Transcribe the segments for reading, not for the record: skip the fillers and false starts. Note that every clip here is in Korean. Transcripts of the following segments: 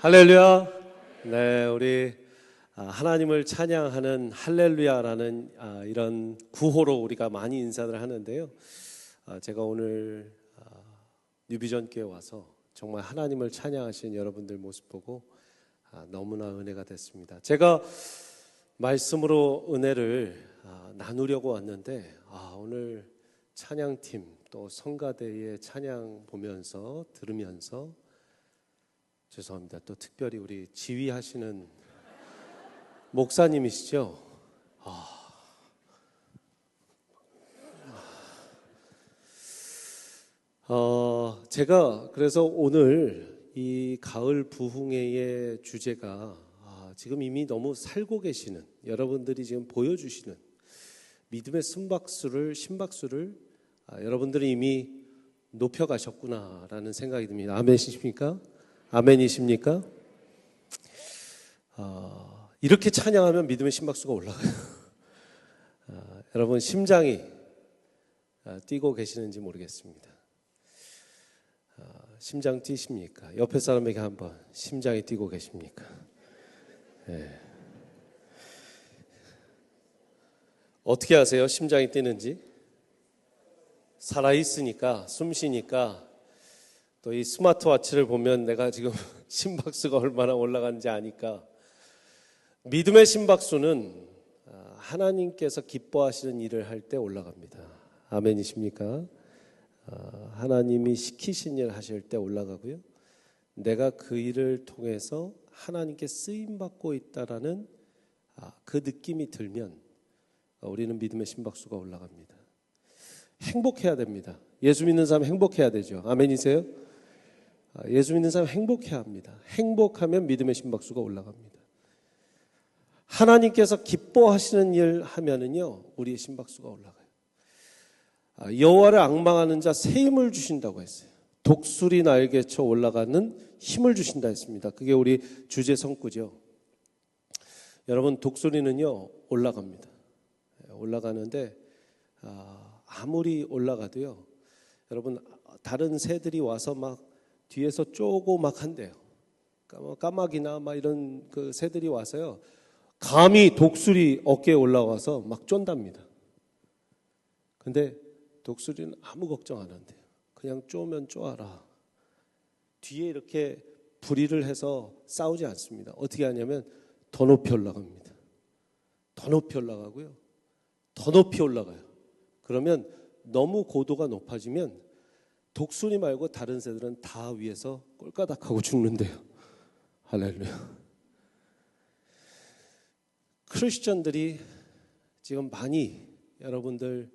할렐루야. 네, 우리 하나님을 찬양하는 할렐루야라는 이런 구호로 우리가 많이 인사를 하는데요. 제가 오늘 뉴비전 교회 와서 정말 하나님을 찬양하시는 여러분들 모습 보고 너무나 은혜가 됐습니다. 제가 말씀으로 은혜를 나누려고 왔는데 오늘 찬양팀 또 성가대의 찬양 보면서 들으면서 죄송합니다. 또 특별히 우리 지휘하시는 목사님이시죠? 제가 그래서 오늘 이 가을 부흥회의 주제가 지금 이미 너무 살고 계시는 여러분들이 지금 보여주시는 믿음의 심박수를 여러분들이 이미 높여가셨구나라는 생각이 듭니다. 아멘이십니까? 아멘이십니까? 이렇게 찬양하면 믿음의 심박수가 올라가요. 여러분 심장이 뛰고 계시는지 모르겠습니다. 심장 뛰십니까? 옆에 사람에게 한번 심장이 뛰고 계십니까? 네. 어떻게 아세요? 심장이 뛰는지? 살아있으니까, 숨 쉬니까 또 이 스마트워치를 보면 내가 지금 심박수가 얼마나 올라가는지 아니까. 믿음의 심박수는 하나님께서 기뻐하시는 일을 할 때 올라갑니다. 아멘이십니까? 하나님이 시키신 일 하실 때 올라가고요. 내가 그 일을 통해서 하나님께 쓰임받고 있다라는 그 느낌이 들면 우리는 믿음의 심박수가 올라갑니다. 행복해야 됩니다. 예수 믿는 사람 행복해야 되죠. 아멘이세요? 예수 믿는 사람 행복해야 합니다. 행복하면 믿음의 심박수가 올라갑니다. 하나님께서 기뻐하시는 일 하면은요, 우리의 심박수가 올라가요. 여호와를 앙망하는 자 새 힘을 주신다고 했어요. 독수리 날개쳐 올라가는 힘을 주신다 했습니다. 그게 우리 주제 성구죠. 여러분, 독수리는요 올라갑니다. 올라가는데 아무리 올라가도요, 여러분 다른 새들이 와서 막 뒤에서 쪼고 막 한대요. 까마귀나 막 이런 그 새들이 와서요, 감히 독수리 어깨에 올라와서 막 쫀답니다. 근데 독수리는 아무 걱정 안 한대요. 그냥 쪼면 쪼아라. 뒤에 이렇게 부리를 해서 싸우지 않습니다. 어떻게 하냐면 더 높이 올라갑니다. 더 높이 올라가고요, 더 높이 올라가요. 그러면 너무 고도가 높아지면 독수리 말고 다른 새들은 다 위에서 꼴까닥하고 죽는데요. 할렐루야. 크리스천들이 지금 많이 여러분들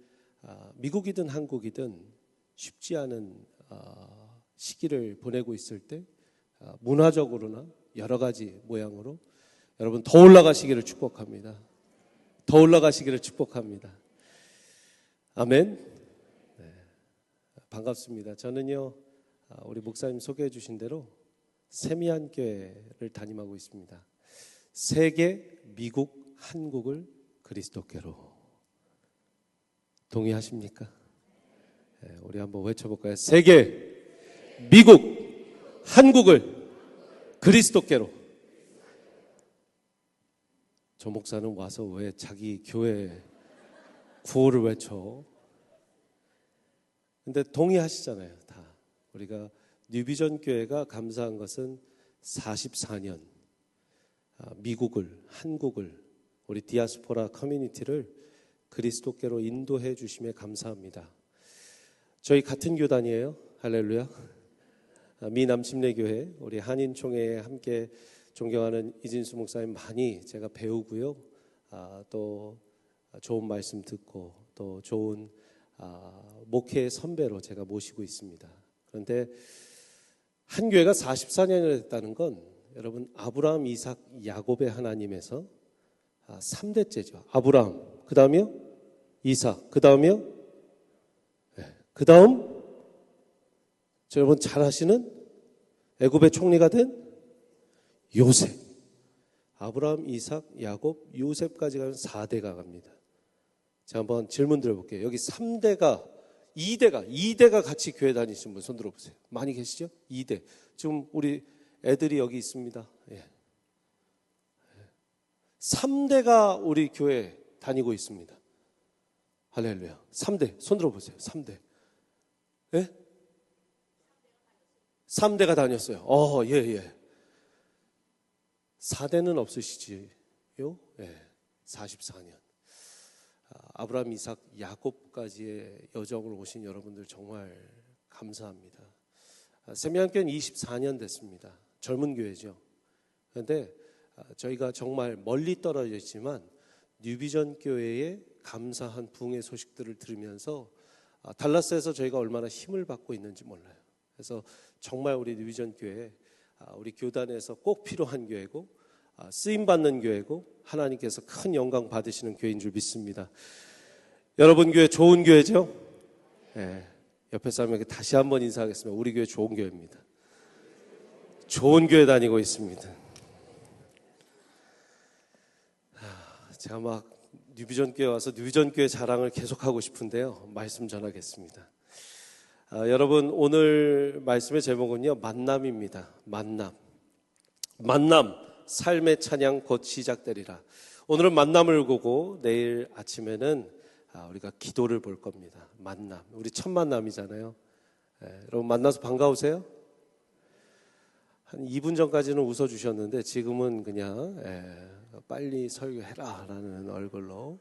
미국이든 한국이든 쉽지 않은 시기를 보내고 있을 때 문화적으로나 여러 가지 모양으로 여러분 더 올라가시기를 축복합니다. 더 올라가시기를 축복합니다. 아멘. 네, 반갑습니다. 저는요, 우리 목사님 소개해 주신 대로 세미한 교회를 담임하고 있습니다. 세계, 미국, 한국을 그리스도께로. 동의하십니까? 네, 우리 한번 외쳐볼까요? 세계, 미국, 한국을 그리스도께로. 저 목사는 와서 왜 자기 교회 구호를 외쳐? 근데 동의하시잖아요, 다. 우리가 뉴비전 교회가 감사한 것은 44년 미국을, 한국을, 우리 디아스포라 커뮤니티를 그리스도께로 인도해 주심에 감사합니다. 저희 같은 교단이에요. 할렐루야. 미남침례교회, 우리 한인총회에 함께 존경하는 이진수 목사님 많이 제가 배우고요. 또 좋은 말씀 듣고 또 좋은 목회 선배로 제가 모시고 있습니다. 그런데 한 교회가 44년이 됐다는 건 여러분 아브라함, 이삭, 야곱의 하나님에서 3대째죠. 아브라함, 그 다음이요 이삭, 그 다음이요 그 다음 여러분 잘 아시는 애굽의 총리가 된 요셉. 아브라함, 이삭, 야곱, 요셉까지 가면 4대가 갑니다. 제가 한번 질문 드려볼게요. 여기 3대가 2대가 같이 교회 다니시는 분 손 들어보세요. 많이 계시죠? 2대. 지금 우리 애들이 여기 있습니다. 예. 3대가 우리 교회 다니고 있습니다. 할렐루야. 3대. 손 들어보세요. 3대. 예? 3대가 다녔어요. 예. 4대는 없으시지요? 예. 44년. 아브라함, 이삭, 야곱까지의 여정을 오신 여러분들 정말 감사합니다. 세미한교회는 24년 됐습니다. 젊은 교회죠. 그런데 저희가 정말 멀리 떨어져 있지만 뉴비전 교회의 감사한 부흥의 소식들을 들으면서 달라스에서 저희가 얼마나 힘을 받고 있는지 몰라요. 그래서 정말 우리 뉴비전 교회, 우리 교단에서 꼭 필요한 교회고 쓰임받는 교회고 하나님께서 큰 영광 받으시는 교회인 줄 믿습니다. 여러분 교회 좋은 교회죠? 네. 옆에 사람에게 다시 한번 인사하겠습니다. 우리 교회 좋은 교회입니다. 좋은 교회 다니고 있습니다. 제가 막 뉴비전 교회 와서 뉴비전 교회 자랑을 계속하고 싶은데요. 말씀 전하겠습니다. 여러분 오늘 말씀의 제목은요. 만남입니다. 만남. 삶의 찬양 곧 시작되리라. 오늘은 만남을 보고 내일 아침에는 우리가 기도를 볼 겁니다. 만남. 우리 첫 만남이잖아요. 여러분 만나서 반가우세요? 한 2분 전까지는 웃어주셨는데 지금은 그냥 빨리 설교해라 라는 얼굴로.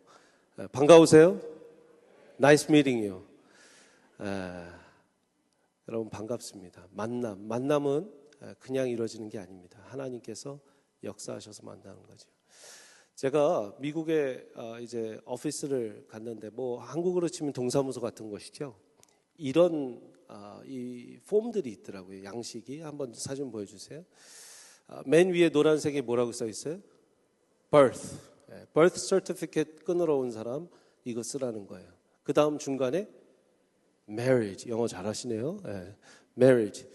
반가우세요? 나이스 미팅이요. 여러분 반갑습니다. 만남은 그냥 이루어지는 게 아닙니다. 하나님께서 역사하셔서 만나는 거죠. 제가 미국에 이제 오피스를 갔는데 뭐 한국으로 치면 동사무소 같은 것이죠. 이런 이 폼들이 있더라고요. 양식이. 한번 사진 보여주세요. 맨 위에 노란색이 뭐라고 써 있어요? birth. birth certificate 끊으러 온 사람 이거 쓰라는 거예요. 그 다음 중간에 marriage. 영어 잘하시네요. marriage.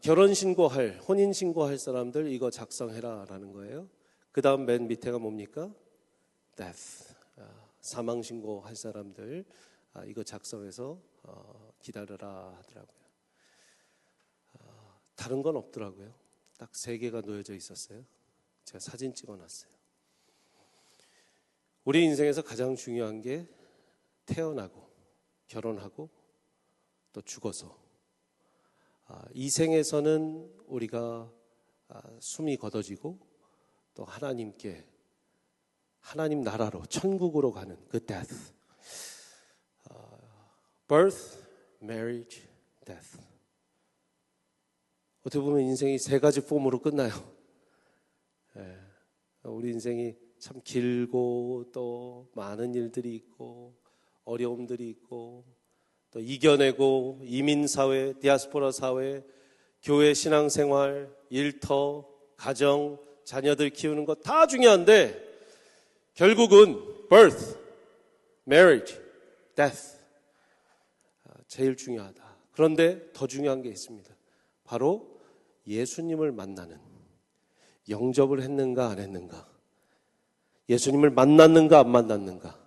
결혼 신고할, 혼인 신고할 사람들 이거 작성해라 라는 거예요. 그 다음 맨 밑에가 뭡니까? death. 사망 신고할 사람들 이거 작성해서 기다려라 하더라고요. 다른 건 없더라고요. 딱 3개가 놓여져 있었어요. 제가 사진 찍어놨어요. 우리 인생에서 가장 중요한 게 태어나고 결혼하고 또 죽어서 이 생에서는 우리가 숨이 걷어지고 또 하나님께 하나님 나라로 천국으로 가는 그 death. birth, marriage, death. 어떻게 보면 인생이 3가지 폼으로 끝나요. 우리 인생이 참 길고 또 많은 일들이 있고 어려움들이 있고 또 이겨내고 이민사회, 디아스포라 사회, 교회 신앙생활, 일터, 가정, 자녀들 키우는 거 다 중요한데 결국은 birth, marriage, death 제일 중요하다. 그런데 더 중요한 게 있습니다. 바로 예수님을 만나는, 영접을 했는가 안 했는가, 예수님을 만났는가 안 만났는가.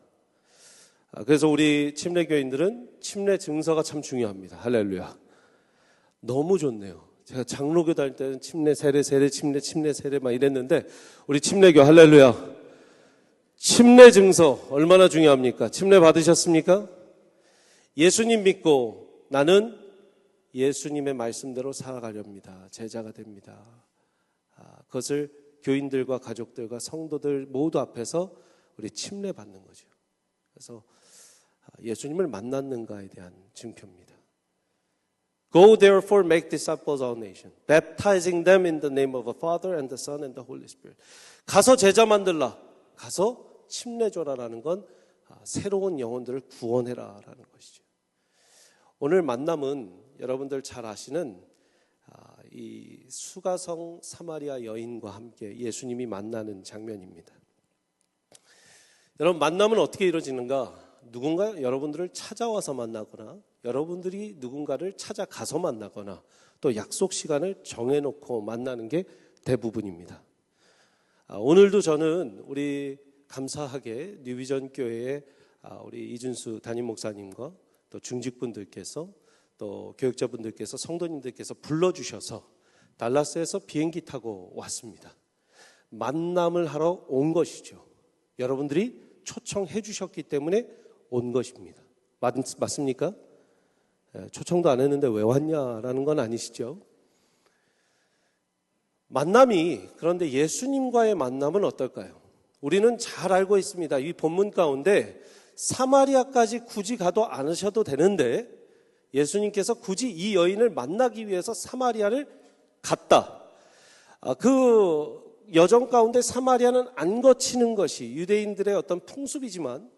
그래서 우리 침례교인들은 침례 증서가 참 중요합니다. 할렐루야. 너무 좋네요. 제가 장로교 다닐 때는 침례 세례 침례 세례 막 이랬는데 우리 침례교 할렐루야. 침례 증서 얼마나 중요합니까? 침례 받으셨습니까? 예수님 믿고 나는 예수님의 말씀대로 살아가렵니다. 제자가 됩니다. 그것을 교인들과 가족들과 성도들 모두 앞에서 우리 침례 받는 거죠. 그래서 예수님을 만났는가에 대한 증표입니다. Go therefore make disciples of all nations, baptizing them in the name of the Father and the Son and the Holy Spirit. 가서 제자 만들라. 가서 침례 줘라라는 건 새로운 영혼들을 구원해라라는 것이죠. 오늘 만남은 여러분들 잘 아시는 이 수가성 사마리아 여인과 함께 예수님이 만나는 장면입니다. 여러분 만남은 어떻게 이루어지는가? 누군가 여러분들을 찾아와서 만나거나 여러분들이 누군가를 찾아가서 만나거나 또 약속 시간을 정해놓고 만나는 게 대부분입니다. 오늘도 저는 우리 감사하게 뉴비전 교회의 우리 이준수 담임 목사님과 또 중직분들께서 또 교육자분들께서 성도님들께서 불러주셔서 달라스에서 비행기 타고 왔습니다. 만남을 하러 온 것이죠. 여러분들이 초청해 주셨기 때문에 온 것입니다. 맞습니까? 초청도 안 했는데 왜 왔냐라는 건 아니시죠? 그런데 예수님과의 만남은 어떨까요? 우리는 잘 알고 있습니다. 이 본문 가운데 사마리아까지 굳이 가도 않으셔도 되는데 예수님께서 굳이 이 여인을 만나기 위해서 사마리아를 갔다. 그 여정 가운데 사마리아는 안 거치는 것이 유대인들의 어떤 풍습이지만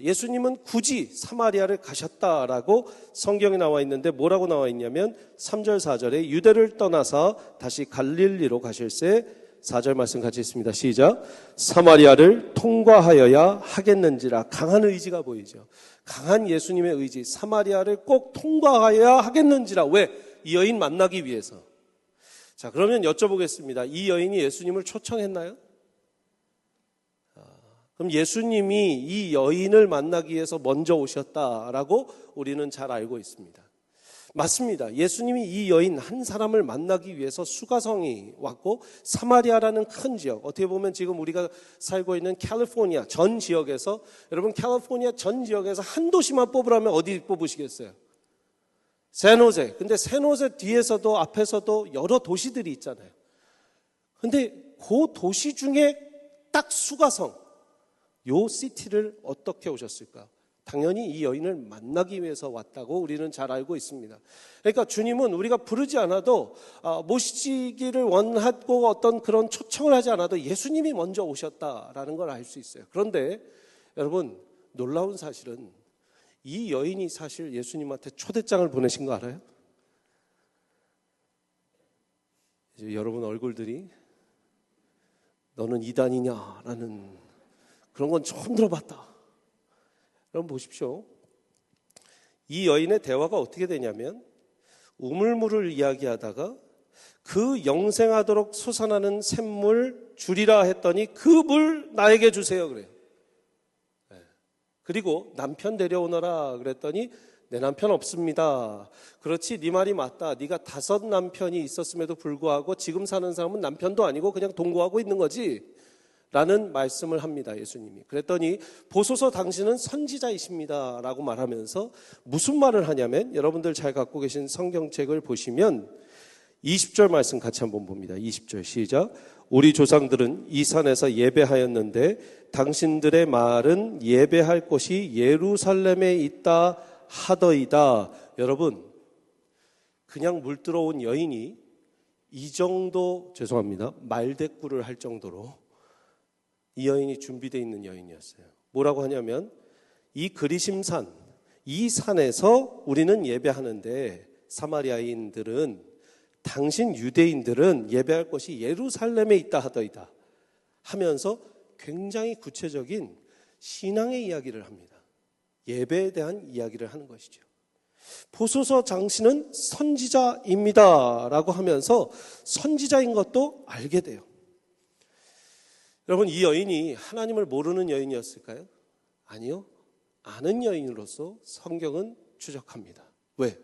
예수님은 굳이 사마리아를 가셨다라고 성경에 나와 있는데 뭐라고 나와 있냐면 3절 4절에 유대를 떠나서 다시 갈릴리로 가실새 4절 말씀 같이 있습니다. 시작. 사마리아를 통과하여야 하겠는지라. 강한 의지가 보이죠. 강한 예수님의 의지. 사마리아를 꼭 통과하여야 하겠는지라. 왜? 이 여인 만나기 위해서. 자, 그러면 여쭤보겠습니다. 이 여인이 예수님을 초청했나요? 그럼 예수님이 이 여인을 만나기 위해서 먼저 오셨다라고 우리는 잘 알고 있습니다. 맞습니다. 예수님이 이 여인 한 사람을 만나기 위해서 수가성이 왔고 사마리아라는 큰 지역, 어떻게 보면 지금 우리가 살고 있는 캘리포니아 전 지역에서, 여러분 캘리포니아 전 지역에서 한 도시만 뽑으라면 어디 뽑으시겠어요? 샌호세. 근데 샌호세 뒤에서도 앞에서도 여러 도시들이 있잖아요. 근데 그 도시 중에 딱 수가성, 요 시티를 어떻게 오셨을까? 당연히 이 여인을 만나기 위해서 왔다고 우리는 잘 알고 있습니다. 그러니까 주님은 우리가 부르지 않아도 모시기를 원하고 어떤 그런 초청을 하지 않아도 예수님이 먼저 오셨다라는 걸 알 수 있어요. 그런데 여러분 놀라운 사실은 이 여인이 사실 예수님한테 초대장을 보내신 거 알아요? 이제 여러분 얼굴들이 너는 이단이냐라는 그런 건 처음 들어봤다. 여러분 보십시오. 이 여인의 대화가 어떻게 되냐면 우물물을 이야기하다가 그 영생하도록 솟아나는 샘물 주리라 했더니 그 물 나에게 주세요 그래요. 그리고 남편 데려오너라 그랬더니 내 남편 없습니다. 그렇지, 네 말이 맞다. 네가 5 남편이 있었음에도 불구하고 지금 사는 사람은 남편도 아니고 그냥 동거하고 있는 거지 라는 말씀을 합니다. 예수님이. 그랬더니 보소서 당신은 선지자이십니다 라고 말하면서 무슨 말을 하냐면, 여러분들 잘 갖고 계신 성경책을 보시면 20절 말씀 같이 한번 봅니다. 20절 시작. 우리 조상들은 이 산에서 예배하였는데 당신들의 말은 예배할 곳이 예루살렘에 있다 하더이다. 여러분, 그냥 물 들어온 여인이 이 정도, 죄송합니다, 말대꾸를 할 정도로 이 여인이 준비되어 있는 여인이었어요. 뭐라고 하냐면 이 그리심산, 이 산에서 우리는 예배하는데 사마리아인들은, 당신 유대인들은 예배할 곳이 예루살렘에 있다 하더이다 하면서 굉장히 구체적인 신앙의 이야기를 합니다. 예배에 대한 이야기를 하는 것이죠. 보소서 당신은 선지자입니다 라고 하면서 선지자인 것도 알게 돼요. 여러분, 이 여인이 하나님을 모르는 여인이었을까요? 아니요. 아는 여인으로서 성경은 추적합니다. 왜?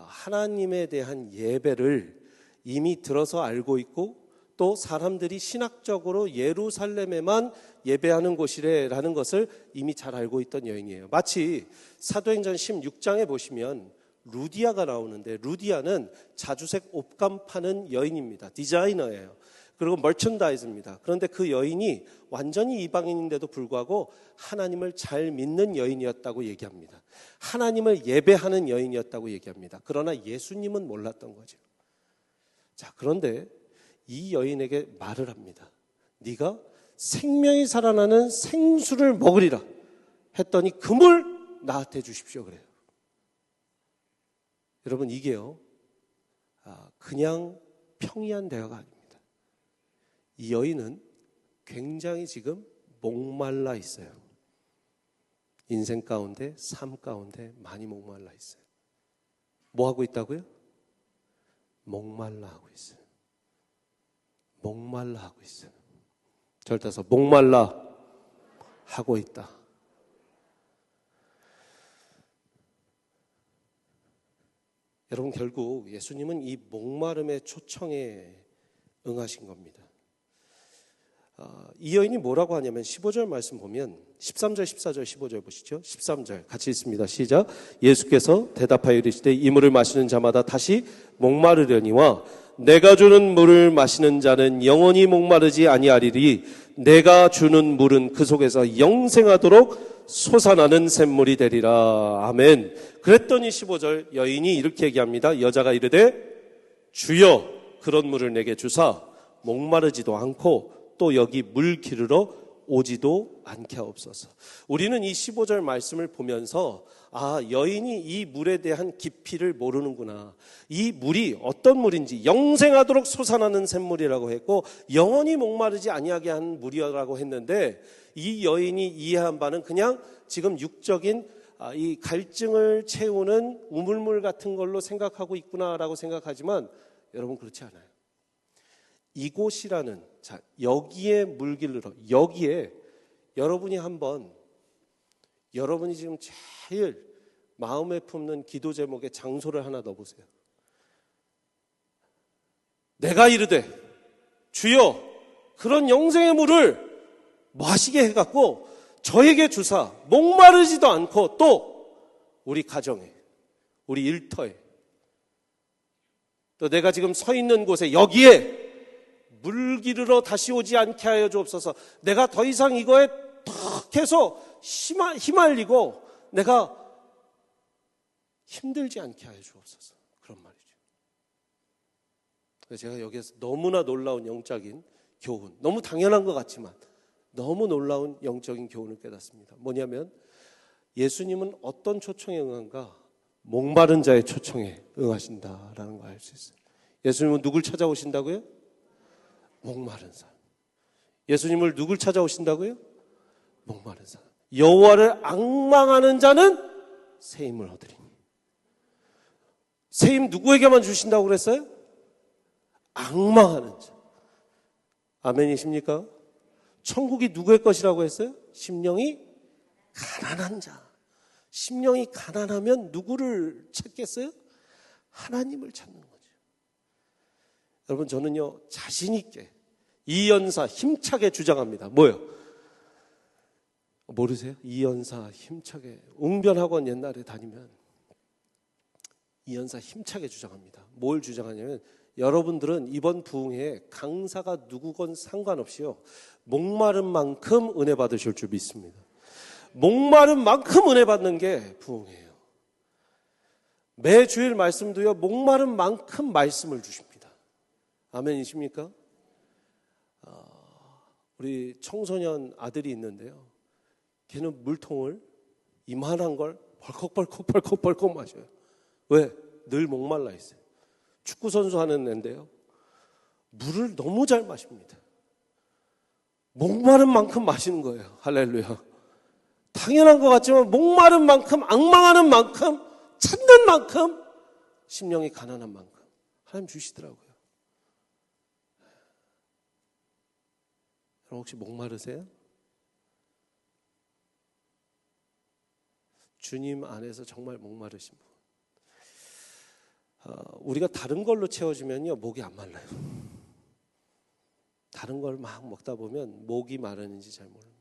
하나님에 대한 예배를 이미 들어서 알고 있고 또 사람들이 신학적으로 예루살렘에만 예배하는 곳이래라는 것을 이미 잘 알고 있던 여인이에요. 마치 사도행전 16장에 보시면 루디아가 나오는데, 루디아는 자주색 옷감 파는 여인입니다. 디자이너예요. 그리고 머천다이즈입니다. 그런데 그 여인이 완전히 이방인인데도 불구하고 하나님을 잘 믿는 여인이었다고 얘기합니다. 하나님을 예배하는 여인이었다고 얘기합니다. 그러나 예수님은 몰랐던 거죠. 자, 그런데 이 여인에게 말을 합니다. 네가 생명이 살아나는 생수를 먹으리라 했더니 그 물 나한테 주십시오 그래요. 여러분, 이게요 그냥 평이한 대화가 아닙니다. 이 여인은 굉장히 지금 목말라 있어요. 인생 가운데, 삶 가운데 많이 목말라 있어요. 뭐 하고 있다고요? 목말라 하고 있어요. 목말라 하고 있어요. 저를 따서 목말라 하고 있다. 여러분, 결국 예수님은 이 목마름의 초청에 응하신 겁니다. 이 여인이 뭐라고 하냐면 15절 말씀 보면 13절, 14절, 15절 보시죠. 13절 같이 읽습니다. 시작. 예수께서 대답하여 이르시되 이 물을 마시는 자마다 다시 목마르려니와 내가 주는 물을 마시는 자는 영원히 목마르지 아니하리니 내가 주는 물은 그 속에서 영생하도록 솟아나는 샘물이 되리라. 아멘. 그랬더니 15절 여인이 이렇게 얘기합니다. 여자가 이르되 주여 그런 물을 내게 주사 목마르지도 않고 또 여기 물 기르러 오지도 않게 하옵소서. 우리는 이 15절 말씀을 보면서 여인이 이 물에 대한 깊이를 모르는구나. 이 물이 어떤 물인지 영생하도록 솟아나는 샘물이라고 했고 영원히 목마르지 아니하게 한 물이라고 했는데 이 여인이 이해한 바는 그냥 지금 육적인 이 갈증을 채우는 우물물 같은 걸로 생각하고 있구나라고 생각하지만 여러분 그렇지 않아요. 이곳이라는 여기에 물길로 여기에 여러분이 한번 여러분이 지금 제일 마음에 품는 기도 제목의 장소를 하나 넣어보세요. 내가 이르되 주여 그런 영생의 물을 마시게 해갖고 저에게 주사 목마르지도 않고 또 우리 가정에 우리 일터에 또 내가 지금 서 있는 곳에 여기에 물 기르러 다시 오지 않게 하여 주옵소서. 내가 더 이상 이거에 탁 해서 휘말리고 내가 힘들지 않게 하여 주옵소서. 그런 말이죠. 제가 여기에서 너무나 놀라운 영적인 교훈, 너무 당연한 것 같지만 너무 놀라운 영적인 교훈을 깨닫습니다. 뭐냐면 예수님은 어떤 초청에 응한가? 목마른 자의 초청에 응하신다라는 걸 알 수 있어요. 예수님은 누굴 찾아오신다고요? 목마른 사람. 예수님을 누굴 찾아오신다고요? 목마른 사람. 여호와를 앙망하는 자는 새 힘을 얻으리니. 새 힘 누구에게만 주신다고 그랬어요? 앙망하는 자. 아멘이십니까? 천국이 누구의 것이라고 했어요? 심령이 가난한 자. 심령이 가난하면 누구를 찾겠어요? 하나님을 찾는 거죠. 여러분 저는요 자신 있게 이연사 힘차게 주장합니다. 뭐요? 모르세요? 이연사 힘차게 웅변학원 옛날에 다니면 이연사 힘차게 주장합니다. 뭘 주장하냐면 여러분들은 이번 부흥회에 강사가 누구건 상관없이요 목마른 만큼 은혜 받으실 줄 믿습니다. 목마른 만큼 은혜 받는 게 부흥회예요. 매 주일 말씀도요 목마른 만큼 말씀을 주십니다. 아멘이십니까? 우리 청소년 아들이 있는데요. 걔는 물통을 이만한 걸 벌컥 마셔요. 왜? 늘 목말라 있어요. 축구선수 하는 애인데요. 물을 너무 잘 마십니다. 목마른 만큼 마시는 거예요. 할렐루야. 당연한 것 같지만 목마른 만큼, 앙망하는 만큼, 찾는 만큼, 심령이 가난한 만큼 하나님 주시더라고요. 여러분 혹시 목마르세요? 주님 안에서 정말 목마르신 분. 우리가 다른 걸로 채워주면요 목이 안 말라요. 다른 걸 막 먹다 보면 목이 마르는지 잘 모릅니다.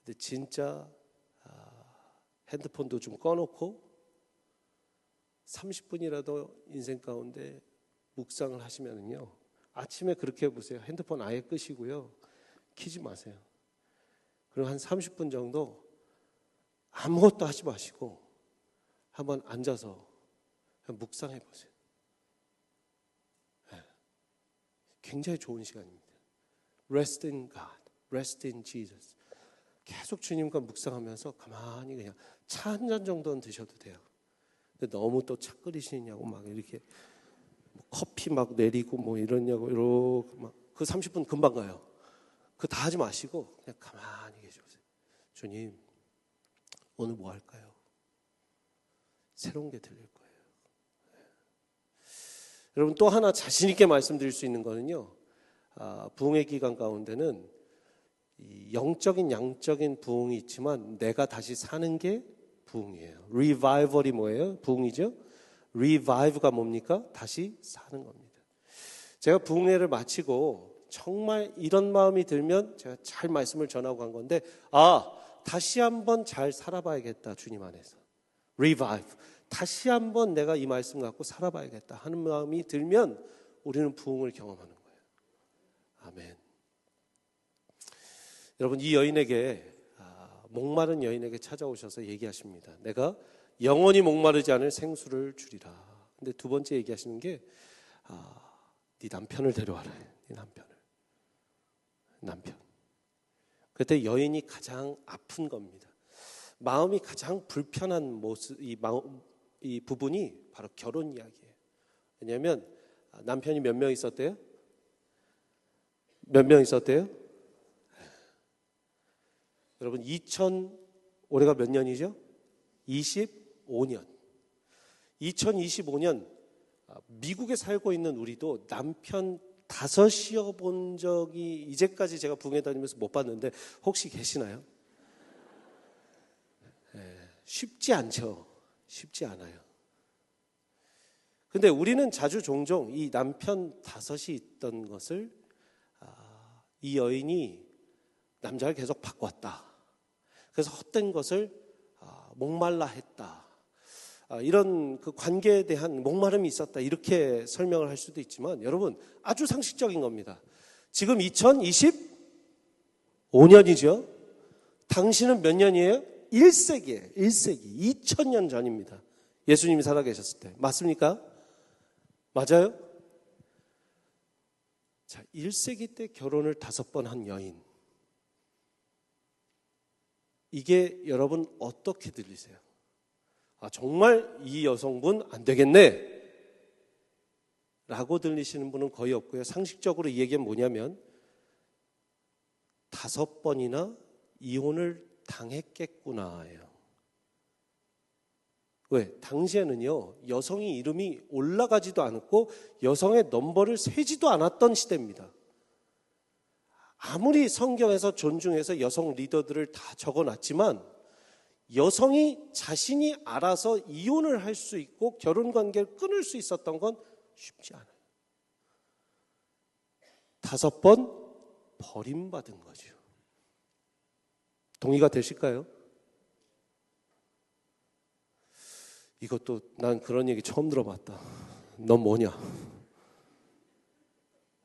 근데 진짜 핸드폰도 좀 꺼놓고 30분이라도 인생 가운데 묵상을 하시면은요 아침에 그렇게 해보세요. 핸드폰 아예 끄시고요 키지 마세요. 그리고 한 30분 정도 아무것도 하지 마시고 한번 앉아서 묵상해 보세요. 네. 굉장히 좋은 시간입니다. Rest in God, Rest in Jesus. 계속 주님과 묵상하면서 가만히 그냥 차 한 잔 정도는 드셔도 돼요. 근데 너무 또 차 끓이시냐고 막 이렇게 커피 막 내리고 뭐 이러냐고 이렇게 막 그 30분 금방 가요. 그거 다 하지 마시고 그냥 가만히 계셔보세요. 주님 오늘 뭐 할까요? 새로운 게 들릴 거예요. 여러분 또 하나 자신 있게 말씀드릴 수 있는 거는요. 부흥의 기간 가운데는 이 영적인 양적인 부흥이 있지만 내가 다시 사는 게 부흥이에요. 리바이벌이 뭐예요? 부흥이죠. revive가 뭡니까? 다시 사는 겁니다. 제가 부흥회를 마치고 정말 이런 마음이 들면 제가 잘 말씀을 전하고 간 건데, 다시 한번 잘 살아봐야겠다, 주님 안에서. revive. 다시 한번 내가 이 말씀 갖고 살아봐야겠다 하는 마음이 들면 우리는 부흥을 경험하는 거예요. 아멘. 여러분, 이 여인에게, 목마른 여인에게 찾아오셔서 얘기하십니다. 내가 영원히 목마르지 않을 생수를 주리라. 근데 두 번째 얘기하시는 게, 네 남편을 데려와라. 네 남편. 그때 여인이 가장 아픈 겁니다. 마음이 가장 불편한 모습, 이 부분이 바로 결혼 이야기예요. 왜냐하면 남편이 몇 명 있었대요? 몇 명 있었대요? 여러분, 올해가 몇 년이죠? 25년. 2025년 미국에 살고 있는 우리도 남편 5이어 본 적이 이제까지 제가 부흥회 다니면서 못 봤는데 혹시 계시나요? 쉽지 않죠. 쉽지 않아요. 근데 우리는 자주 종종 이 남편 5이 있던 것을 이 여인이 남자를 계속 바꿨다. 그래서 헛된 것을 목말라 했다. 이런 그 관계에 대한 목마름이 있었다. 이렇게 설명을 할 수도 있지만 여러분, 아주 상식적인 겁니다. 지금 2025년이죠. 당신은 몇 년이에요? 1세기예요. 1세기. 2000년 전입니다. 예수님이 살아계셨을 때. 맞습니까? 맞아요? 자, 1세기 때 결혼을 5번 한 여인. 이게 여러분 어떻게 들리세요? 정말 이 여성분 안 되겠네 라고 들리시는 분은 거의 없고요. 상식적으로 이 얘기는 뭐냐면 5번이나 이혼을 당했겠구나예요. 왜? 당시에는요, 여성의 이름이 올라가지도 않았고 여성의 넘버를 세지도 않았던 시대입니다. 아무리 성경에서 존중해서 여성 리더들을 다 적어놨지만 여성이 자신이 알아서 이혼을 할 수 있고 결혼관계를 끊을 수 있었던 건 쉽지 않아요. 5번 버림받은 거죠. 동의가 되실까요? 이것도 난 그런 얘기 처음 들어봤다. 넌 뭐냐?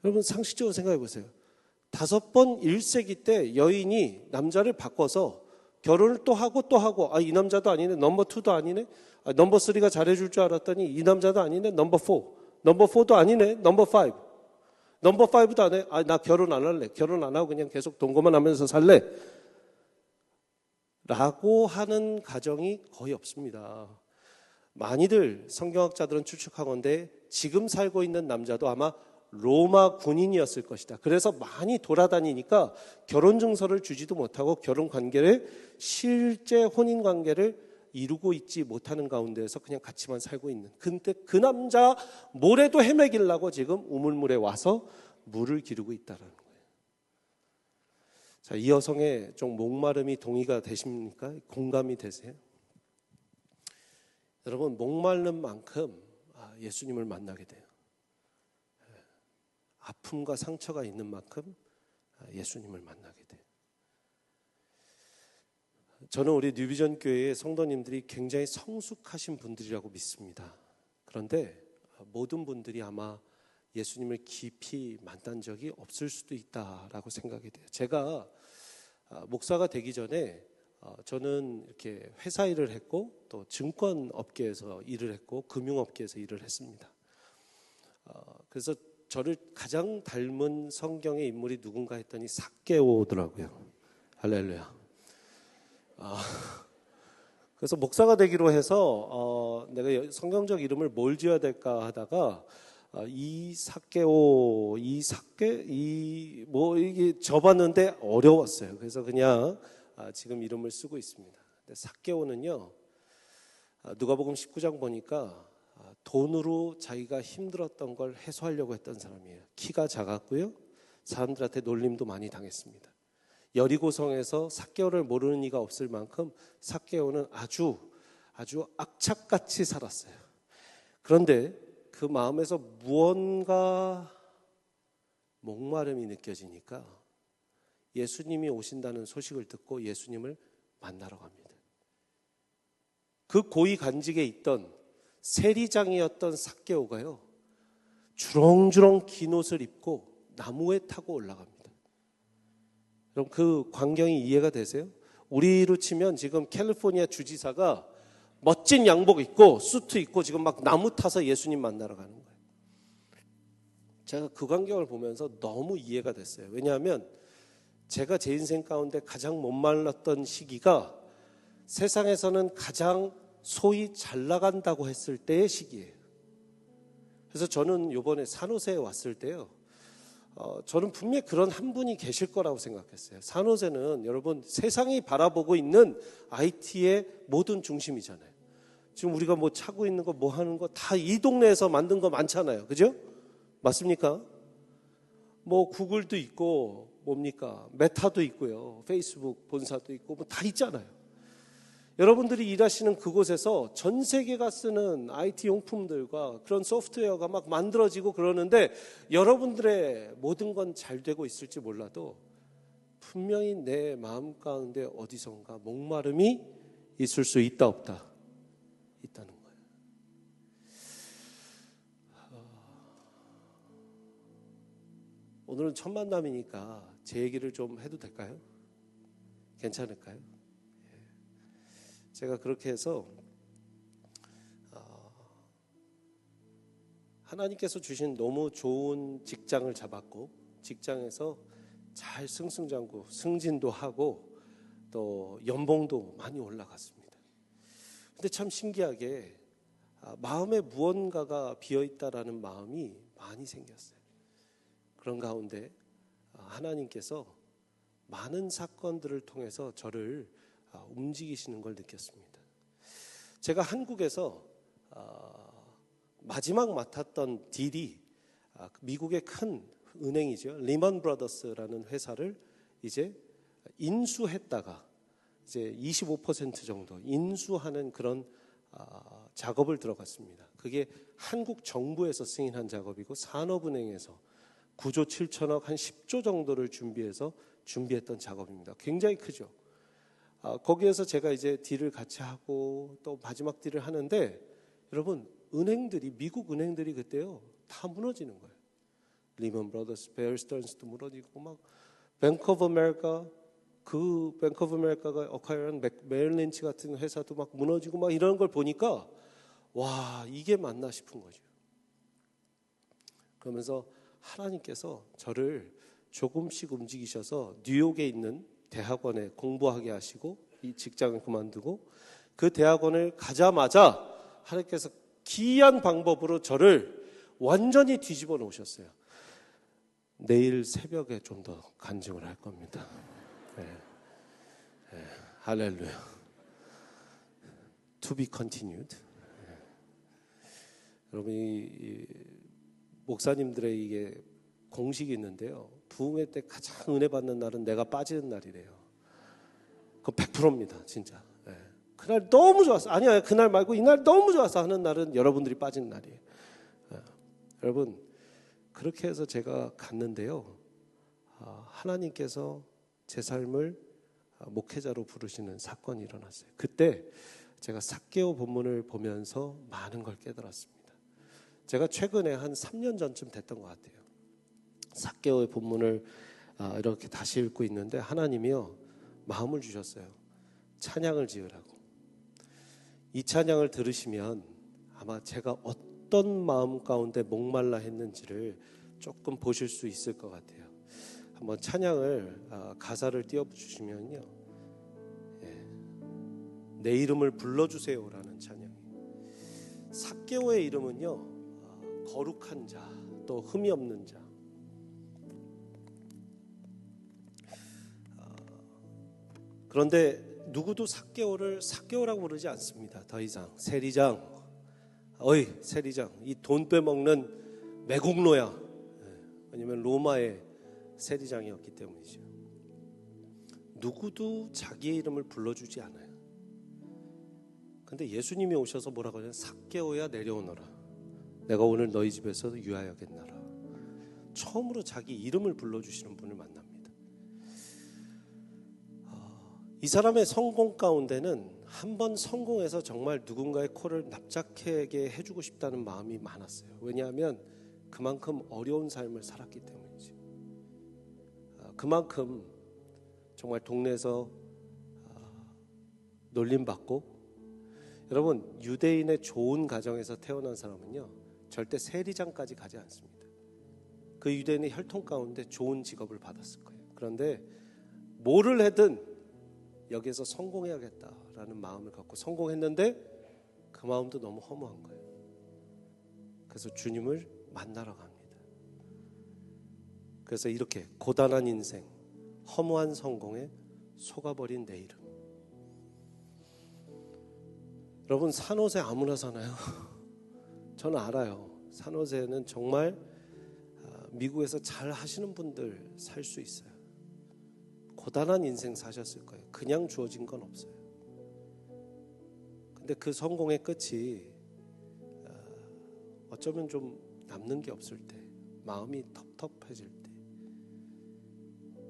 여러분, 상식적으로 생각해 보세요. 5번 1세기 때 여인이 남자를 바꿔서 결혼을 또 하고 이 남자도 아니네, 넘버 2도 아니네, 넘버 3가 잘해줄 줄 알았더니 이 남자도 아니네, 넘버 4도 아니네, 넘버 5 넘버 5도 안 해. 나 결혼 안 할래. 결혼 안 하고 그냥 계속 동거만 하면서 살래 라고 하는 가정이 거의 없습니다. 많이들 성경학자들은 추측하건대 지금 살고 있는 남자도 아마 로마 군인이었을 것이다. 그래서 많이 돌아다니니까 결혼증서를 주지도 못하고 결혼관계를, 실제 혼인관계를 이루고 있지 못하는 가운데에서 그냥 같이만 살고 있는. 근데 그 남자 모래도 헤매기려고 지금 우물물에 와서 물을 기르고 있다는 거예요. 자, 이 여성의 좀 목마름이 동의가 되십니까? 공감이 되세요? 여러분, 목마른 만큼 예수님을 만나게 돼요. 아픔과 상처가 있는 만큼 예수님을 만나게 돼요. 저는 우리 뉴비전 교회의 성도님들이 굉장히 성숙하신 분들이라고 믿습니다. 그런데 모든 분들이 아마 예수님을 깊이 만난 적이 없을 수도 있다라고 생각이 돼요. 제가 목사가 되기 전에 저는 이렇게 회사 일을 했고 또 증권업계에서 일을 했고 금융업계에서 일을 했습니다. 그래서 저를 가장 닮은 성경의 인물이 누군가 했더니 삭개오더라고요. 할렐루야. 그래서 목사가 되기로 해서 내가 성경적 이름을 뭘 지어야 될까 하다가 이게 접었는데 어려웠어요. 그래서 그냥 지금 이름을 쓰고 있습니다. 근데 삭개오는요, 누가복음 19장 보니까 돈으로 자기가 힘들었던 걸 해소하려고 했던 사람이에요. 키가 작았고요, 사람들한테 놀림도 많이 당했습니다. 여리고성에서 삭개오를 모르는 이가 없을 만큼 삭개오는 아주 악착같이 살았어요. 그런데 그 마음에서 무언가 목마름이 느껴지니까 예수님이 오신다는 소식을 듣고 예수님을 만나러 갑니다. 그 고위 간직에 있던 세리장이었던 삭개오가요, 주렁주렁 긴 옷을 입고 나무에 타고 올라갑니다. 그럼 그 광경이 이해가 되세요? 우리로 치면 지금 캘리포니아 주지사가 멋진 양복 입고 수트 입고 지금 막 나무 타서 예수님 만나러 가는 거예요. 제가 그 광경을 보면서 너무 이해가 됐어요. 왜냐하면 제가 제 인생 가운데 가장 못말랐던 시기가 세상에서는 가장 소위 잘 나간다고 했을 때의 시기예요. 그래서 저는 이번에 산호세에 왔을 때요, 저는 분명히 그런 한 분이 계실 거라고 생각했어요. 산호세는 여러분 세상이 바라보고 있는 IT의 모든 중심이잖아요. 지금 우리가 뭐 차고 있는 거 뭐 하는 거 다 이 동네에서 만든 거 많잖아요. 그죠? 맞습니까? 뭐 구글도 있고 뭡니까? 메타도 있고요. 페이스북 본사도 있고 뭐 다 있잖아요. 여러분들이 일하시는 그곳에서 전 세계가 쓰는 IT 용품들과 그런 소프트웨어가 막 만들어지고 그러는데 여러분들의 모든 건 잘 되고 있을지 몰라도 분명히 내 마음 가운데 어디선가 목마름이 있을 수 있다 없다? 있다는 거예요. 오늘은 첫 만남이니까 제 얘기를 좀 해도 될까요? 괜찮을까요? 제가 그렇게 해서 하나님께서 주신 너무 좋은 직장을 잡았고 직장에서 잘 승승장구 승진도 하고 또 연봉도 많이 올라갔습니다. 근데 참 신기하게 마음에 무언가가 비어있다라는 마음이 많이 생겼어요. 그런 가운데 하나님께서 많은 사건들을 통해서 저를 움직이시는 걸 느꼈습니다. 제가 한국에서 마지막 맡았던 딜이 미국의 큰 은행이죠. 리먼 브라더스라는 회사를 이제 인수했다가 이제 25% 정도 인수하는 그런 작업을 들어갔습니다. 그게 한국 정부에서 승인한 작업이고 산업은행에서 9조 7천억 한 10조 정도를 준비했던 작업입니다. 굉장히 크죠. 거기에서 제가 이제 딜을 같이 하고 또 마지막 딜을 하는데 여러분 은행들이 미국 은행들이 그때요 다 무너지는 거예요. 리먼 브라더스, 베어 스턴스도 무너지고 막 뱅크 오브 아메리카 그 뱅크 오브 아메리카가 어카이어한 메릴 린치 같은 회사도 막 무너지고 막 이런 걸 보니까 와 이게 맞나 싶은 거죠. 그러면서 하나님께서 저를 조금씩 움직이셔서 뉴욕에 있는 대학원에 공부하게 하시고 이 직장을 그만두고 그 대학원을 가자마자 하나님께서 기이한 방법으로 저를 완전히 뒤집어 놓으셨어요. 내일 새벽에 좀 더 간증을 할 겁니다. 네. 네. 할렐루야. To be continued. 네. 여러분 이 목사님들의 이게 공식이 있는데요. 부흥회 때 가장 은혜 받는 날은 내가 빠지는 날이래요. 그거 100%입니다, 진짜. 네. 그날 너무 좋았어. 아니야, 그날 말고 이날 너무 좋았어 하는 날은 여러분들이 빠지는 날이에요. 네. 여러분 그렇게 해서 제가 갔는데요. 하나님께서 제 삶을 목회자로 부르시는 사건이 일어났어요. 그때 제가 삭개오 본문을 보면서 많은 걸 깨달았습니다. 제가 최근에 한 3년 전쯤 됐던 것 같아요. 삭개오의 본문을 이렇게 다시 읽고 있는데 하나님이요 마음을 주셨어요. 찬양을 지으라고. 이 찬양을 들으시면 아마 제가 어떤 마음 가운데 목말라 했는지를 조금 보실 수 있을 것 같아요. 한번 찬양을 가사를 띄워주시면요, 내 이름을 불러주세요라는 찬양이에요. 삭개오의 이름은요 거룩한 자, 또 흠이 없는 자. 그런데 누구도 삭개오를 삭개오라고 부르지 않습니다. 더 이상 세리장, 어이 세리장, 이 돈 빼먹는 매국노야. 왜냐면 로마의 세리장이었기 때문이죠. 누구도 자기의 이름을 불러주지 않아요. 근데 예수님이 오셔서 뭐라고 하냐면 삭개오야 내려오너라. 내가 오늘 너희 집에서 유하여겠나라. 처음으로 자기 이름을 불러주시는 분을 만납니다. 이 사람의 성공 가운데는 한 번 성공해서 정말 누군가의 코를 납작하게 해주고 싶다는 마음이 많았어요. 왜냐하면 그만큼 어려운 삶을 살았기 때문이죠. 그만큼 정말 동네에서 놀림받고, 여러분, 유대인의 좋은 가정에서 태어난 사람은요 절대 세리장까지 가지 않습니다. 그 유대인의 혈통 가운데 좋은 직업을 받았을 거예요. 그런데 뭐를 해든 여기에서 성공해야겠다라는 마음을 갖고 성공했는데 그 마음도 너무 허무한 거예요. 그래서 주님을 만나러 갑니다. 그래서 이렇게 고단한 인생, 허무한 성공에 속아버린 내 이름. 여러분, 산호세 아무나 사나요? 저는 알아요. 산호세는 정말 미국에서 잘 하시는 분들 살 수 있어요. 고단한 인생 사셨을 거예요. 그냥 주어진 건 없어요. 근데 그 성공의 끝이 어쩌면 좀 남는 게 없을 때, 마음이 텁텁해질 때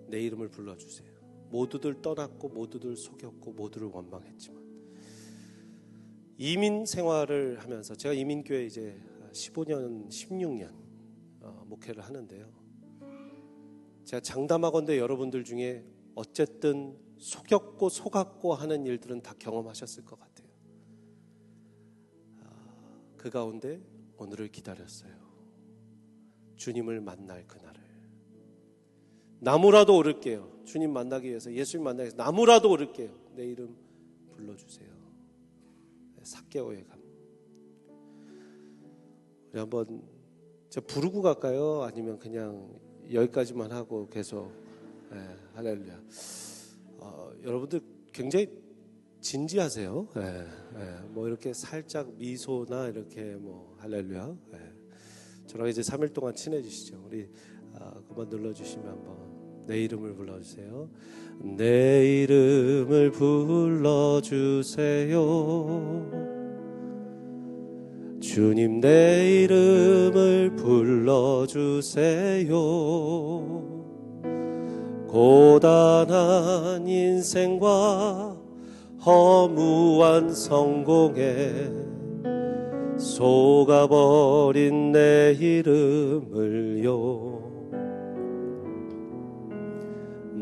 내 이름을 불러주세요. 모두들 떠났고 모두들 속였고 모두를 원망했지만, 이민 생활을 하면서, 제가 이민교회 이제 15년 16년 목회를 하는데요, 제가 장담하건대 여러분들 중에 어쨌든 속였고 속았고 하는 일들은 다 경험하셨을 것 같아요. 그 가운데 오늘을 기다렸어요. 주님을 만날 그날을. 나무라도 오를게요. 주님 만나기 위해서, 예수님 만나기 위해서 나무라도 오를게요. 내 이름 불러주세요. 삭개오의 감. 우리 한번 저 부르고 갈까요? 아니면 그냥 여기까지만 하고 계속? 할렐루야. 여러분들 굉장히 진지하세요. 뭐 이렇게 살짝 미소나 이렇게 뭐 할렐루야. 저랑 이제 3일 동안 친해지시죠. 우리 그만 눌러주시면 한번 내 이름을 불러주세요. 내 이름을 불러주세요. 주님, 내 이름을 불러주세요. 고단한 인생과 허무한 성공에 속아버린 내 이름을요,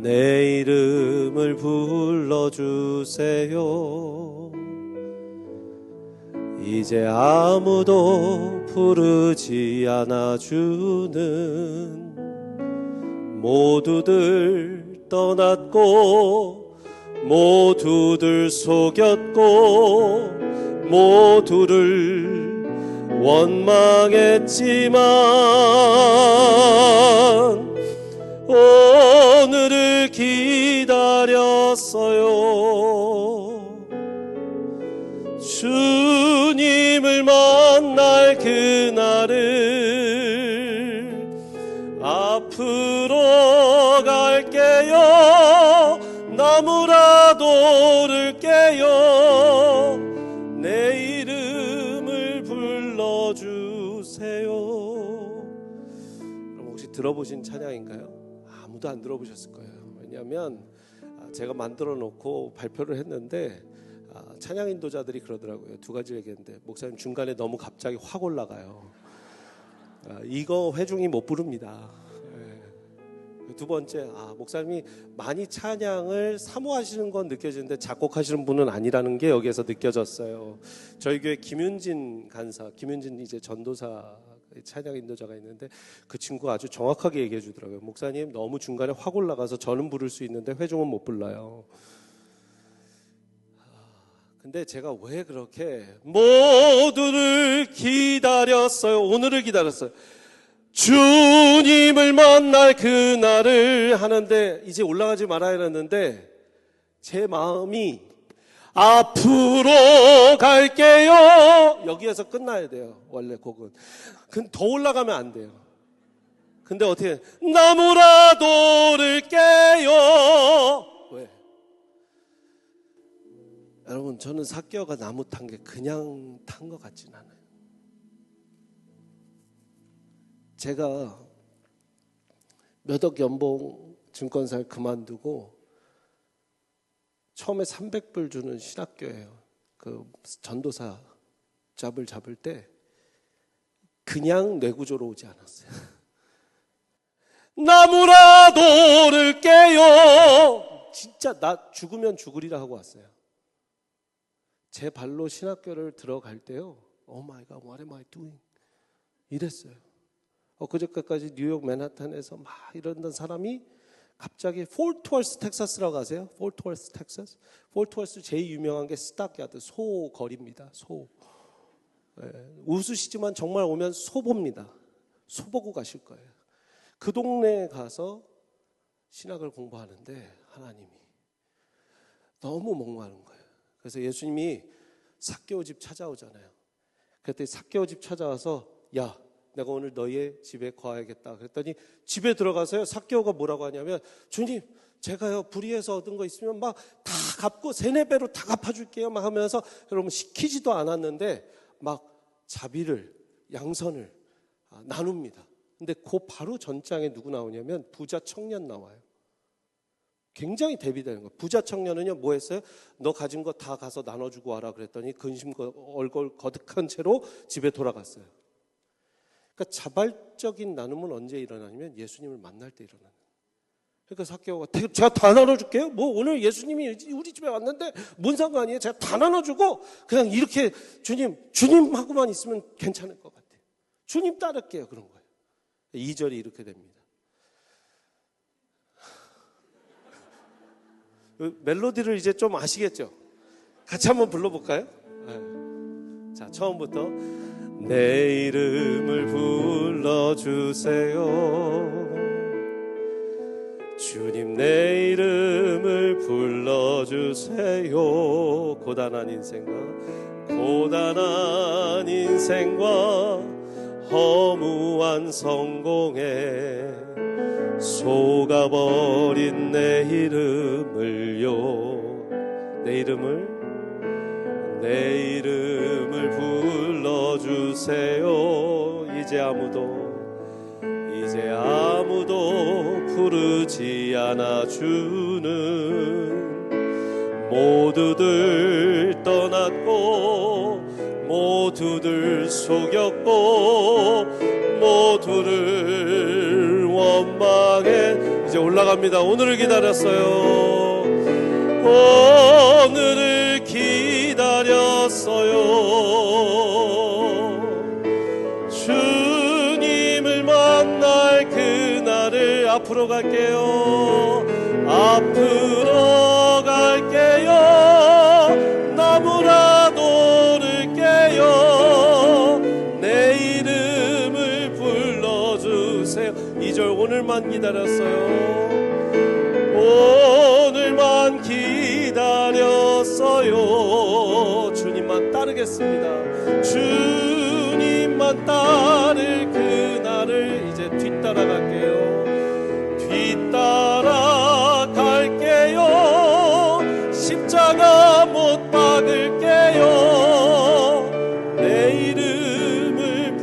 내 이름을 불러주세요. 이제 아무도 부르지 않아주는, 모두들 떠났고 모두들 속였고 모두를 원망했지만, 오늘을 기다렸어요. 주님을 만날 그날을. 앞으로 갈게요. 나무라도 오를게요. 내 이름을 불러주세요. 그럼 혹시 들어보신 찬양인가요? 아무도 안 들어보셨을 거예요. 왜냐하면 제가 만들어 놓고 발표를 했는데 찬양 인도자들이 그러더라고요. 두 가지 얘기했는데, 목사님 중간에 너무 갑자기 확 올라가요. 이거 회중이 못 부릅니다. 두 번째, 목사님이 많이 찬양을 사모하시는 건 느껴지는데 작곡하시는 분은 아니라는 게 여기에서 느껴졌어요. 저희 교회 김윤진 간사, 김윤진 이제 전도사 찬양 인도자가 있는데 그 친구가 아주 정확하게 얘기해 주더라고요. 목사님 너무 중간에 확 올라가서 저는 부를 수 있는데 회중은 못 불러요. 근데 제가 왜 그렇게 모두를 기다렸어요. 오늘을 기다렸어요. 주님을 만날 그날을 하는데 이제 올라가지 말아야 했는데 제 마음이 앞으로 갈게요. 여기에서 끝나야 돼요. 원래 곡은. 근데 더 올라가면 안 돼요. 근데 어떻게 나무라도 오를게요. 왜? 여러분, 저는 삭개오가 나무 탄 게 그냥 탄 것 같진 않아요. 제가 몇 억 연봉 증권사를 그만두고 처음에 300불 주는 신학교예요. 그 전도사 잡을 잡을 때 그냥 뇌구조로 오지 않았어요. 나무라도 오를게요. 진짜 나 죽으면 죽으리라 하고 왔어요. 제 발로 신학교를 들어갈 때요. Oh my God, what am I doing? 이랬어요. 그저께까지 뉴욕 맨하탄에서 막 이러던 사람이 갑자기 폴트월스 텍사스라고 아세요? 폴트월스 텍사스? 폴트월스 제일 유명한 게 스타크야드, 소 거리입니다. 소. 웃으시지만 정말 오면 소 봅니다. 소 보고 가실 거예요. 그 동네에 가서 신학을 공부하는데 하나님이 너무 목마른 거예요. 그래서 예수님이 삭개오 집 찾아오잖아요. 그때 삭개오 집 찾아와서 야, 내가 오늘 너희의 집에 거하야겠다. 그랬더니 집에 들어가서요. 삭개오가 뭐라고 하냐면 주님, 제가요 불의해서 얻은 거 있으면 막 다 갚고 3-4배로 다 갚아줄게요. 막 하면서 여러분 시키지도 않았는데 막 자비를 양선을 나눕니다. 근데 그 바로 전장에 누구 나오냐면 부자 청년 나와요. 굉장히 대비되는 거예요. 부자 청년은요 뭐 했어요? 너 가진 거 다 가서 나눠주고 와라 그랬더니 근심 얼굴 거듭한 채로 집에 돌아갔어요. 그러니까 자발적인 나눔은 언제 일어나냐면 예수님을 만날 때 일어나는 거예요. 그러니까 삭개오가 제가 다 나눠줄게요. 뭐 오늘 예수님이 우리 집에 왔는데 뭔 상관이에요? 제가 다 나눠주고 그냥 이렇게 주님하고만 있으면 괜찮을 것 같아요. 주님 따를게요. 그런 거예요. 2절이 이렇게 됩니다. 멜로디를 이제 좀 아시겠죠? 같이 한번 불러볼까요? 네. 자, 처음부터 내 이름을 불러주세요. 주님 내 이름을 불러주세요. 고단한 인생과 허무한 성공에 속아버린 내 이름을요. 내 이름을 불러주세요. 이제 아무도 부르지 않아주는 모두들 떠났고 모두들 속였고 모두를 원망해. 이제 올라갑니다. 오늘을 기다렸어요. 오늘을 기다렸어요. 주님을 만날 그날을 앞으로 갈게요. 앞으로 갈게요. 나무라도 오를게요. 내 이름을 불러주세요. 2절 오늘만 기다렸어요. 오늘만 기다렸어요. 주님만 따르겠습니다. 주님만 따를 그날을 이제 뒤따라갈게요. 뒤따라갈게요. 십자가 못 박을게요. 내 이름을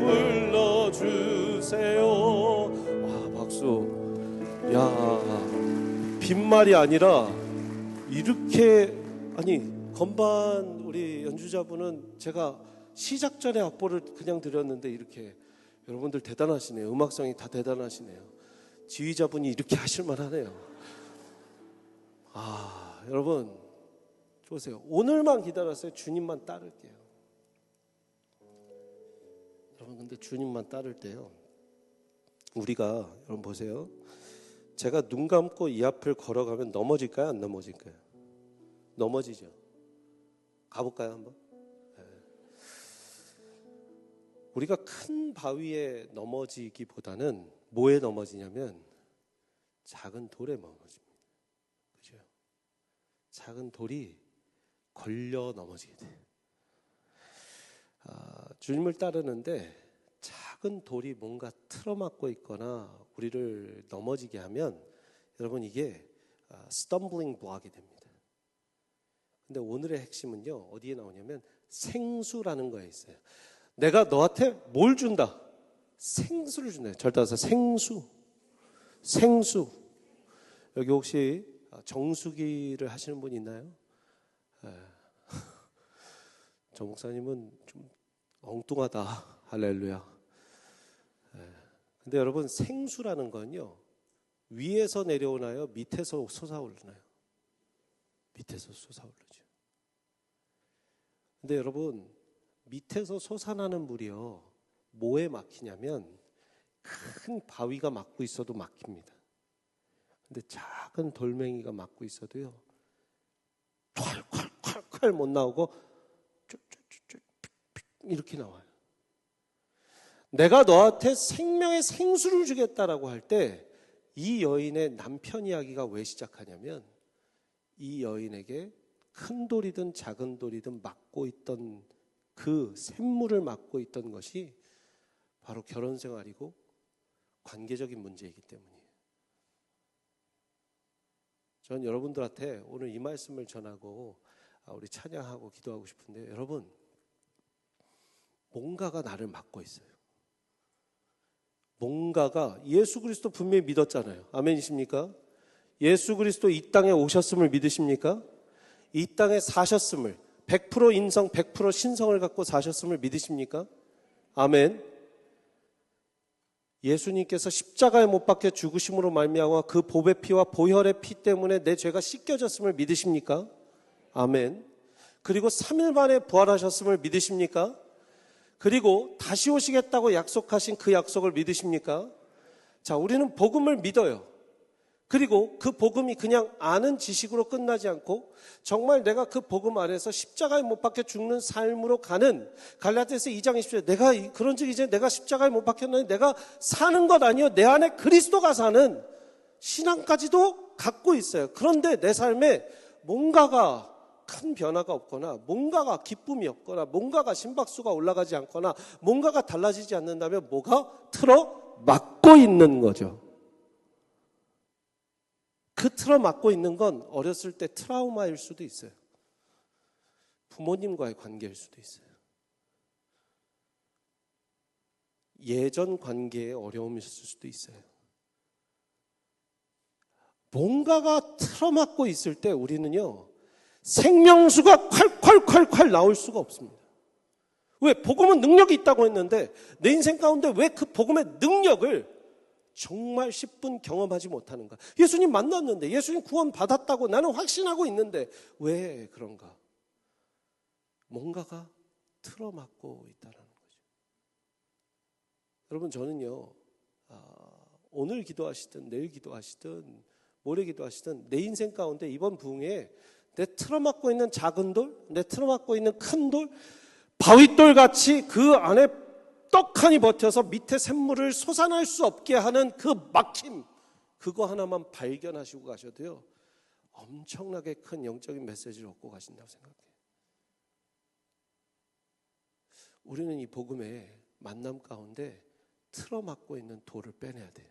불러주세요. 와, 박수. 야, 빈말이 아니라 이렇게, 아니 건반 우리 연주자분은 제가 시작 전에 악보를 그냥 드렸는데 이렇게 여러분들 대단하시네요. 음악성이 다 대단하시네요. 지휘자분이 이렇게 하실만 하네요. 여러분 보세요. 오늘만 기다렸어요. 주님만 따를게요. 여러분 근데 주님만 따를 때요, 우리가 여러분 보세요. 제가 눈 감고 이 앞을 걸어가면 넘어질까요? 안 넘어질까요? 넘어지죠. 가볼까요? 한번? 네. 우리가 큰 바위에 넘어지기보다는 뭐에 넘어지냐면 작은 돌에 넘어집니다. 그죠? 작은 돌이 걸려 넘어지게 돼요. 주님을 따르는데 작은 돌이 뭔가 틀어막고 있거나 우리를 넘어지게 하면 여러분 이게 스텀블링 블록이 됩니다. 근데 오늘의 핵심은요 어디에 나오냐면 생수라는 거에 있어요. 내가 너한테 뭘 준다? 생수를 준대요. 절 따라서 생수. 생수. 여기 혹시 정수기를 하시는 분 있나요? 정 목사님은 좀 엉뚱하다. 할렐루야. 근데 여러분, 생수라는 건요, 위에서 내려오나요? 밑에서 솟아오르나요? 밑에서 솟아오르죠. 근데 여러분, 밑에서 솟아나는 물이요, 뭐에 막히냐면 큰 바위가 막고 있어도 막힙니다. 근데 작은 돌멩이가 막고 있어도요, 콸콸콸콸 못 나오고 쭈쭈쭈쭈 이렇게 나와요. 내가 너한테 생명의 생수를 주겠다라고 할 때 이 여인의 남편 이야기가 왜 시작하냐면, 이 여인에게 큰 돌이든 작은 돌이든 막고 있던 그 샘물을 막고 있던 것이 바로 결혼 생활이고 관계적인 문제이기 때문이에요. 전 여러분들한테 오늘 이 말씀을 전하고 우리 찬양하고 기도하고 싶은데, 여러분, 뭔가가 나를 막고 있어요. 뭔가가, 예수 그리스도 분명히 믿었잖아요. 아멘이십니까? 예수 그리스도 이 땅에 오셨음을 믿으십니까? 이 땅에 사셨음을, 100% 인성 100% 신성을 갖고 사셨음을 믿으십니까? 아멘. 예수님께서 십자가에 못 박혀 죽으심으로 말미암아 그 보배 피와 보혈의 피 때문에 내 죄가 씻겨졌음을 믿으십니까? 아멘. 그리고 3일 만에 부활하셨음을 믿으십니까? 그리고 다시 오시겠다고 약속하신 그 약속을 믿으십니까? 자, 우리는 복음을 믿어요. 그리고 그 복음이 그냥 아는 지식으로 끝나지 않고 정말 내가 그 복음 안에서 십자가에 못 박혀 죽는 삶으로 가는, 갈라디아서 2장 20절에 내가 그런즉 이제 내가 십자가에 못 박혔느니 내가 사는 것 아니요 내 안에 그리스도가 사는 신앙까지도 갖고 있어요. 그런데 내 삶에 뭔가가 큰 변화가 없거나, 뭔가가 기쁨이 없거나, 뭔가가 심박수가 올라가지 않거나, 뭔가가 달라지지 않는다면 뭐가 틀어 막고 있는 거죠. 그 틀어 막고 있는 건 어렸을 때 트라우마일 수도 있어요. 부모님과의 관계일 수도 있어요. 예전 관계에 어려움이 있을 수도 있어요. 뭔가가 틀어 막고 있을 때 우리는요, 생명수가 콸콸콸콸 나올 수가 없습니다. 왜? 복음은 능력이 있다고 했는데 내 인생 가운데 왜 그 복음의 능력을 정말 10분 경험하지 못하는가? 예수님 만났는데, 예수님 구원 받았다고 나는 확신하고 있는데 왜 그런가? 뭔가가 틀어막고 있다는 거죠. 여러분, 저는요, 오늘 기도하시든 내일 기도하시든 모레 기도하시든 내 인생 가운데 이번 부흥에 내 틀어막고 있는 작은 돌, 내 틀어막고 있는 큰 돌, 바윗돌 같이 그 안에 떡하니 버텨서 밑에 샘물을 솟아날 수 없게 하는 그 막힘, 그거 하나만 발견하시고 가셔도요, 엄청나게 큰 영적인 메시지를 얻고 가신다고 생각해요. 우리는 이 복음의 만남 가운데 틀어막고 있는 돌을 빼내야 돼요.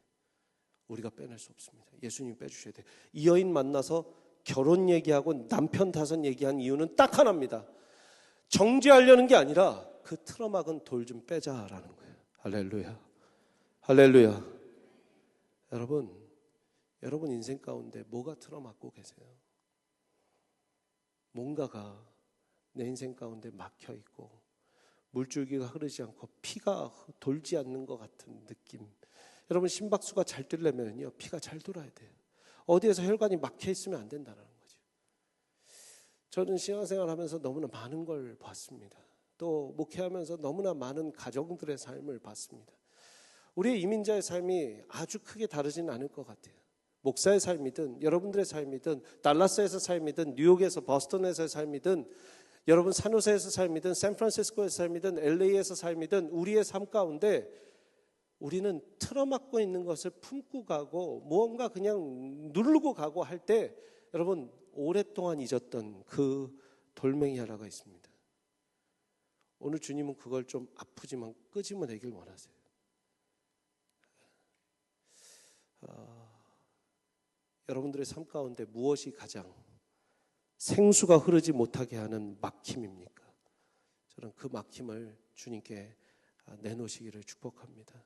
우리가 빼낼 수 없습니다. 예수님이 빼주셔야 돼요. 이 여인 만나서 결혼 얘기하고 남편 탓은 얘기한 이유는 딱 하나입니다. 정죄하려는 게 아니라 그 틀어막은 돌 좀 빼자라는 거예요. 할렐루야. 할렐루야. 여러분 인생 가운데 뭐가 틀어막고 계세요? 뭔가가 내 인생 가운데 막혀 있고 물줄기가 흐르지 않고 피가 돌지 않는 것 같은 느낌. 여러분, 심박수가 잘 뛰려면요, 피가 잘 돌아야 돼요. 어디에서 혈관이 막혀 있으면 안 된다는 거죠. 저는 신앙생활 하면서 너무나 많은 걸 봤습니다. 또 목회하면서 너무나 많은 가정들의 삶을 봤습니다. 우리의 이민자의 삶이 아주 크게 다르지는 않을 것 같아요. 목사의 삶이든 여러분들의 삶이든 달라스에서 삶이든 뉴욕에서 버스턴에서의 삶이든 여러분 산호세에서 삶이든 샌프란시스코에서 삶이든 LA에서 삶이든 우리의 삶 가운데 우리는 틀어막고 있는 것을 품고 가고 무언가 그냥 누르고 가고 할 때 여러분 오랫동안 잊었던 그 돌멩이 하나가 있습니다. 오늘 주님은 그걸 좀 아프지만 끄집어내길 원하세요. 여러분들의 삶 가운데 무엇이 가장 생수가 흐르지 못하게 하는 막힘입니까? 저는 그 막힘을 주님께 내놓으시기를 축복합니다.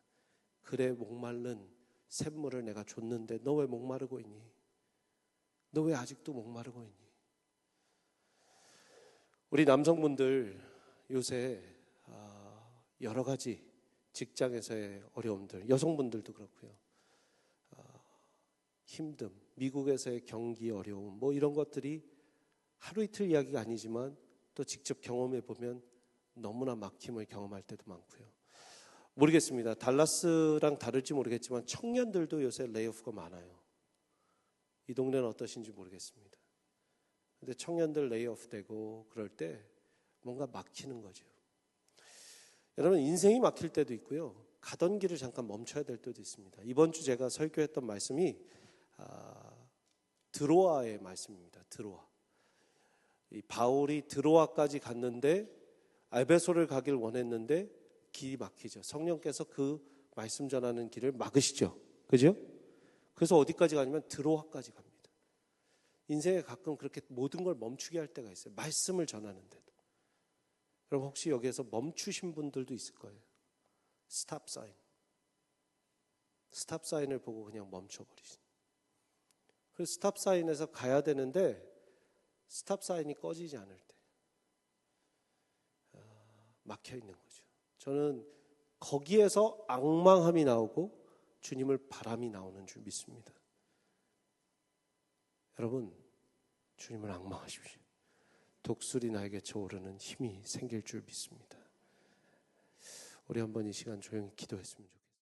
그래 목마른 샘물을 내가 줬는데 너 왜 목마르고 있니? 너 왜 아직도 목마르고 있니? 우리 남성분들 요새 여러 가지 직장에서의 어려움들, 여성분들도 그렇고요. 힘듦, 미국에서의 경기 어려움, 뭐 이런 것들이 하루 이틀 이야기가 아니지만 또 직접 경험해 보면 너무나 막힘을 경험할 때도 많고요. 모르겠습니다. 달라스랑 다를지 모르겠지만 청년들도 요새 레이오프가 많아요. 이 동네는 어떠신지 모르겠습니다. 근데 청년들 레이오프 되고 그럴 때 뭔가 막히는 거죠. 여러분, 인생이 막힐 때도 있고요. 가던 길을 잠깐 멈춰야 될 때도 있습니다. 이번 주 제가 설교했던 말씀이 드로아의 말씀입니다. 드로아. 이 바울이 드로아까지 갔는데 에베소를 가길 원했는데 길이 막히죠. 성령께서 그 말씀 전하는 길을 막으시죠. 그죠? 그래서 어디까지 가냐면 드로아까지 갑니다. 인생에 가끔 그렇게 모든 걸 멈추게 할 때가 있어요. 말씀을 전하는데도. 그럼 혹시 여기에서 멈추신 분들도 있을 거예요. 스탑 사인. 스탑 사인을 보고 그냥 멈춰버리신. 그래서 스탑 사인에서 가야 되는데 스탑 사인이 꺼지지 않을 때 막혀 있는 거죠. 저는 거기에서 앙망함이 나오고 주님을 바람이 나오는 줄 믿습니다. 여러분, 주님을 앙망하십시오. 독수리 나에게 저오르는 힘이 생길 줄 믿습니다. 우리 한번 이 시간 조용히 기도했으면 좋겠습니다.